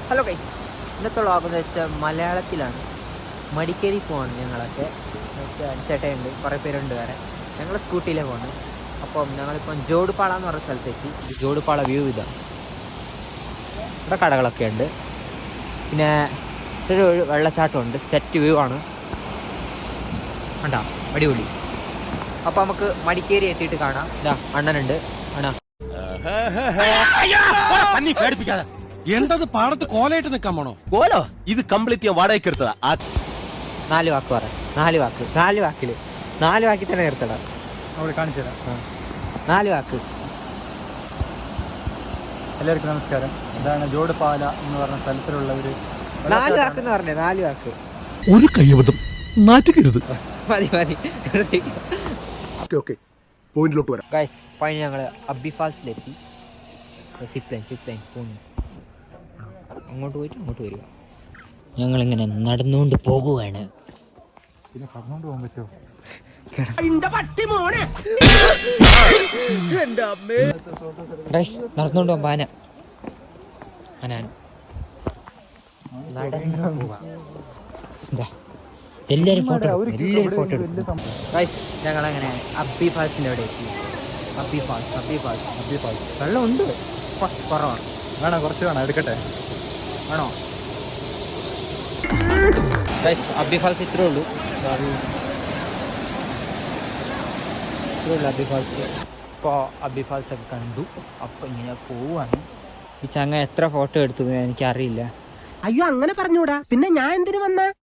Hello guys, ഇന്നത്തെ വ്ളോഗെന്ന് വെച്ചാൽ മലയാളത്തിലാണ്. മടിക്കേരി പോവാണ് ഞങ്ങളൊക്കെ. ചേട്ടയുണ്ട്, കുറേ പേരുണ്ട് വേറെ. ഞങ്ങൾ സ്കൂട്ടിയിലേ പോകുന്നത്. അപ്പം ഞങ്ങളിപ്പം ജോടുപാള എന്ന് പറഞ്ഞ സ്ഥലത്തെത്തി. ജോടുപാള വ്യൂ ഇതാണ്. ഇവിടെ കടകളൊക്കെ ഉണ്ട്. പിന്നെ ഒരു വെള്ളച്ചാട്ടമുണ്ട്. സെറ്റ് വ്യൂ ആണ്. കണ്ടാ, അടിപൊളി. അപ്പം നമുക്ക് മടിക്കേരി എത്തിയിട്ട് കാണാം. ഇതാ അണ്ണനുണ്ട്. അണ്ണാ എന്തത് പാടത്ത് കോലയിട്ട് നിൽക്കാൻ പോണോ? കോലോ ഇത് കംപ്ലീറ്റ് ചെയ്യാൻ വാടകയ്ക്ക് എടുത്തതാ. 4 വാക്ക് പറ. 4 വാക്കിൽ തന്നെ നിർത്തടാ. അവിടെ കാണിച്ചു തരാം. 4 വാക്ക്. എല്ലാവർക്കും നമസ്കാരം. ഇതാണ് ജോടുപാല എന്ന് പറഞ്ഞ സ്ഥലത്തിലുള്ള ഒരു 4 വാക്ക് എന്ന് പറഞ്ഞേ. 4 വാക്ക്. ഒരു കയ്യബദ്ധം നാറ്റുകരുത്. മതി പോയിന്റിലോട്ട് വരാം. ഗൈസ്, പഴയ ഞങ്ങൾ അബ്ബി ഫാൾസിലെത്തി. സിപ്പ് ലൈൻ പോകുന്നു. അങ്ങോട്ട് പോയിട്ട് അങ്ങോട്ട് വരിക. ഞങ്ങളിങ്ങനെ നടന്നുകൊണ്ട് പോകുകയാണ്. പിന്നെ കടന്നുകൊണ്ട് പോകാൻ പറ്റുമോ? ഗൈസ്, നടന്നുകൊണ്ട് പോകാൻ പാന അനാൻ നടന്നു പോവാ. എല്ലാവരും ഫോട്ടോ എടുക്കും. ഗൈസ്, ഞങ്ങളങ്ങനെ അബ്ബി ഫാൾസിൻ്റെ അവിടെ എത്തി. അബ്ബി ഫാൾസ് വെള്ളം ഉണ്ട്, കുറവാണ്. വേണോ? കുറച്ച് വേണോ? എടുക്കട്ടെ? ആണോ? ഗൈസ്, അബ്ബി ഫാൾസ് ഇത്രേ ഉള്ളൂ. അബ്ബി ഫാൾസ്. ഇപ്പോൾ അബ്ബി ഫാൾസ് ഒക്കെ കണ്ടു. അപ്പോൾ ഇങ്ങനെ പോവാണ്. ഈ ചങ്ങ എത്ര ഫോട്ടോ എടുത്തു എനിക്കറിയില്ല. അയ്യോ, അങ്ങനെ പറഞ്ഞൂടാ. പിന്നെ ഞാൻ എന്തിനു വന്ന?